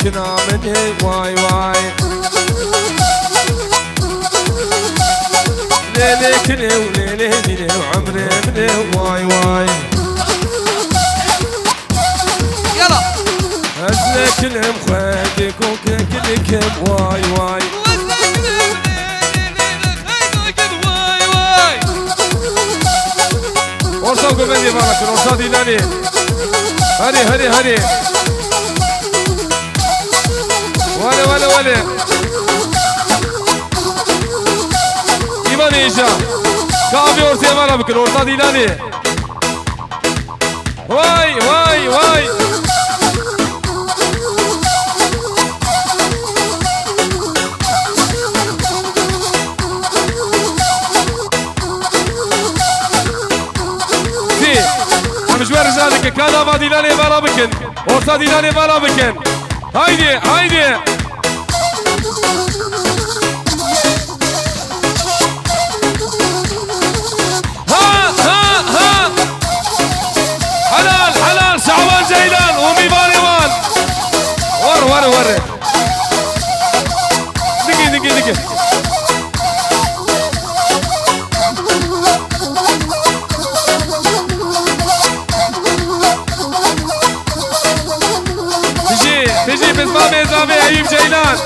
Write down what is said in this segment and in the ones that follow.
ليلتنا مني واي واي ليلك لي وليلي مني وعمري مني واي واي يلا أزلك المخيدك وكلك واي واي ورصاق مني بارك ورصادي لاني هني هني هني ولا ولا ولا إيماني إيشا كافي ورسي مالا بكر ورصادي لاني واي واي واي مشوار رجالك كان افادي لاني مالا بكن ورصادي لاني مالا بكن هايدي هايدي ها حلال حلال شعبان جيلان وميباني وان ور دقي تجي بزمامي زامي ايوب جيلان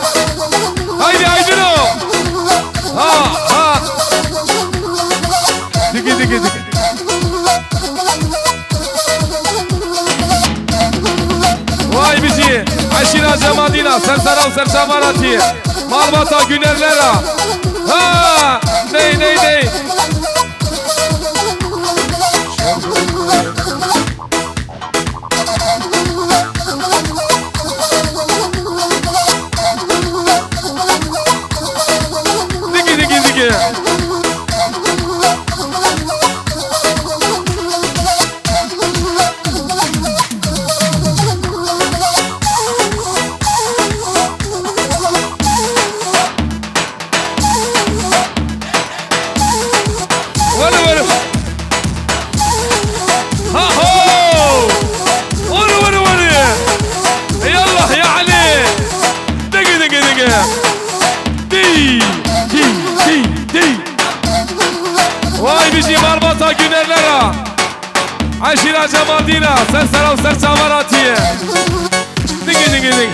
هايدي له ها دقي واي بيجي عشينا جمادينا سرسرا وسرساماراتي مالباتا günlerlere ha ney دقي واي بيجي مربطة günlerlere عشيرة جمادينا سرسرة وسرساماراتية دقي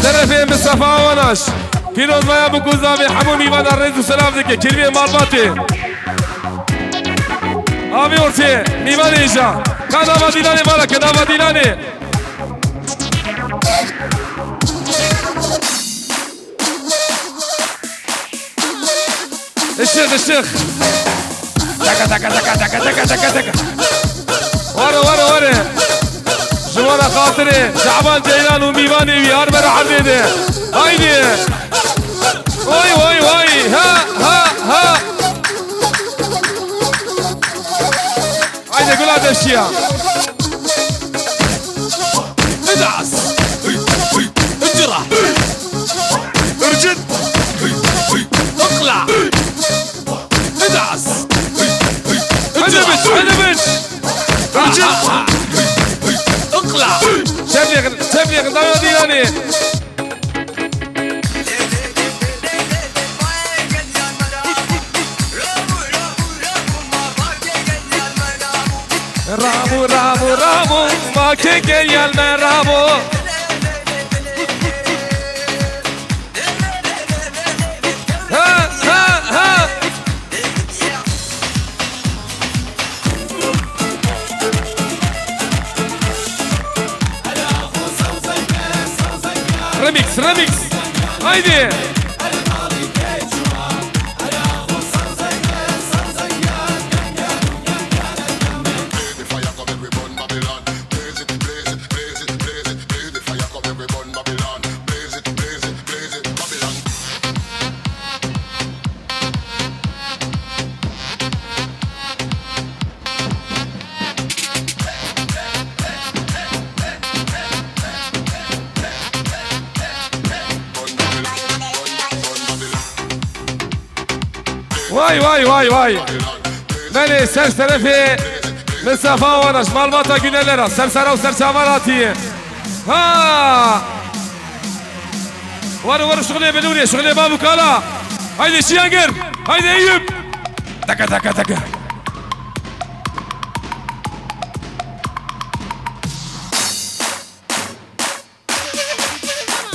شرفين بالصفا وناش كيلوز ما يابو كوزامي حموني وانا الرز وسلام دكي كلمة مربطي آمي ورسي ميماني إيجا كان أفاديلاني مالك كان أفاديلاني الشيخ دكا ورا جوانا خاطري شعبان جيلان وميماني ويار برا حديدي هايدي واي ها هايدي قول هذا الشيء ادعس اجرح ارجد اقلع ادعس عنبش ارجد اقلع شبلي غنطاوي ديلاني رامو ما كيكي يالنا رامو ها ريميكس هايدي واي ماني سرسرفي Mustafa Vanaş Malbata Günelera Sersara و Serçavaratiye Ha Var şöyle beluriye şöyle babu kala Haydi Şiyangir Haydi Eyüp Taka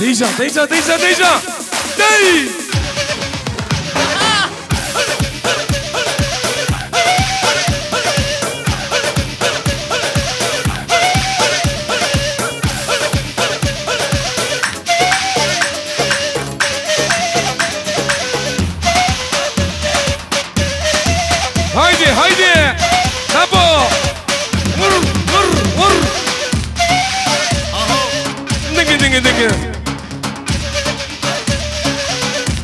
Deja Dey Haydi Tempo Vur Dingin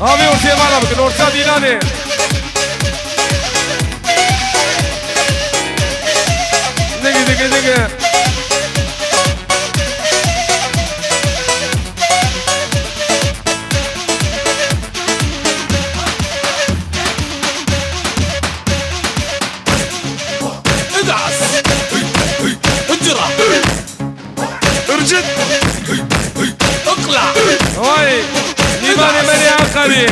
Abi ortaya bana bakın orta değil hani Dingin ارجد اقلع واي نيماني مني عقري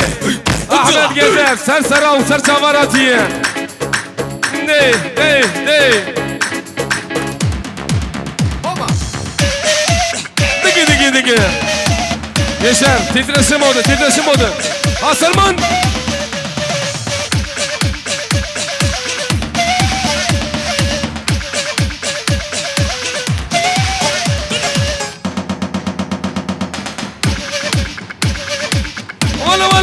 احمد جزاف سرسرة وسرسمراتية دقي يشار تدرسم مودة ها سلمان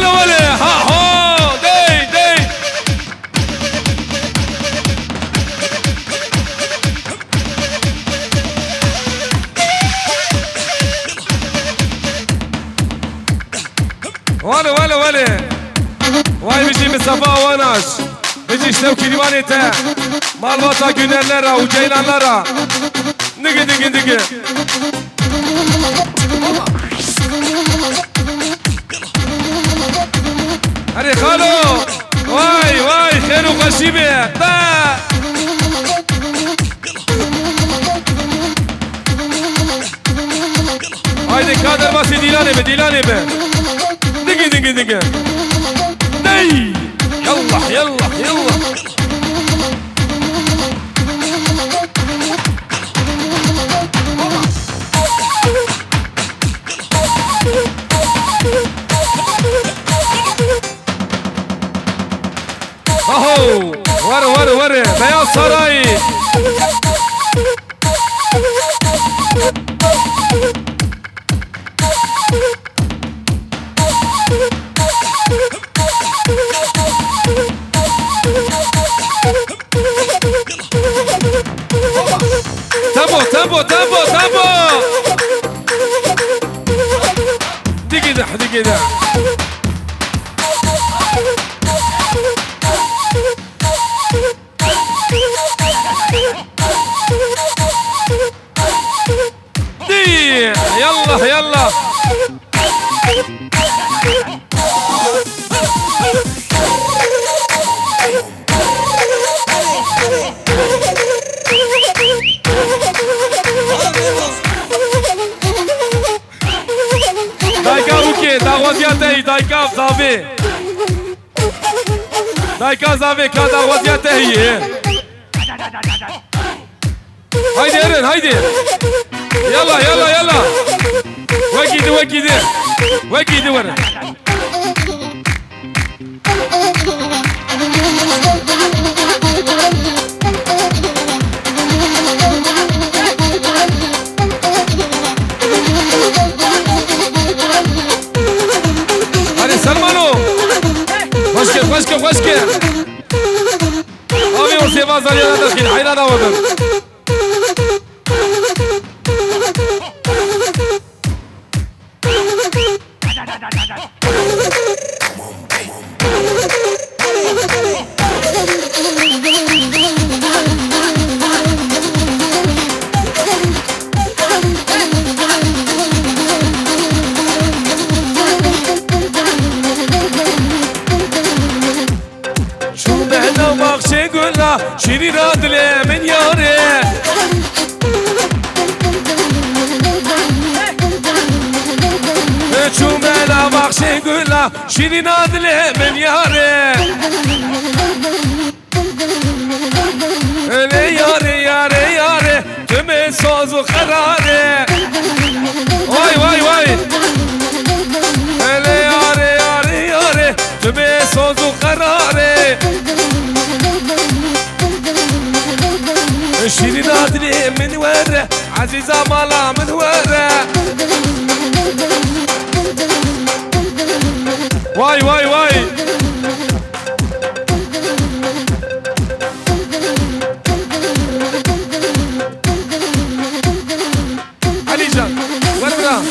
ولا ها هو دي ولا واي بيجي مصطفى وناش بيجي شتوكي ديوانيته مالباتا günellara و ceylanlara دقي هري خالو واي خير وخشيبه هايدي كادر باسي ديلاني به دقي دي يلا اهو ورا بياض سراي تابو دي كده يلا دايكا اوكي داغوزياتي دايكا زافي كا داغوزياتي هي هايدي ارن هايدي يلا وكيدي ورا هاي سلمانو وشكي ابي وسيفا زاليا داخل حيلا داودن شيرين دلي من ياري شو ملا بخشي قولا شيرين دلي من ياري لي ياري ياري ياري تمي صوز وقراري واي واي واي لي ياري ياري ياري تمي صوز وقراري شيرين ادري من وره عزيزة مالا من وره واي واي واي علي جان ورنا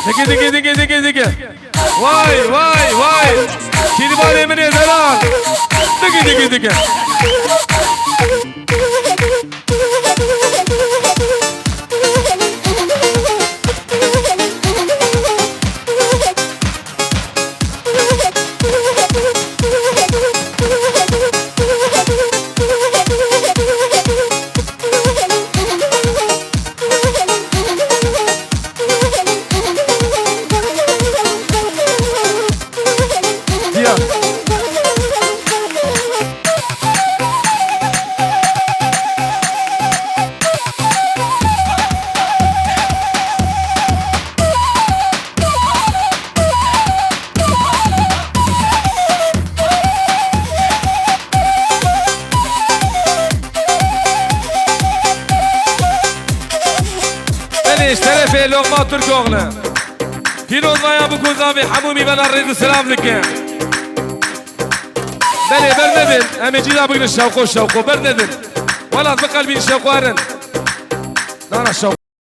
دقي دقي دقي دقي دقي واي واي واي شيلي بالي من يزران دقي دقي دقي اشترى في لقمة ترك أغلى كيلو ضياء بكون زابي حمومي بنا الريد السلام لك بلي برندن أمي جيدا بقنا الشوقو برندن ولا بقلبي الشوقو أرن نانا الشوق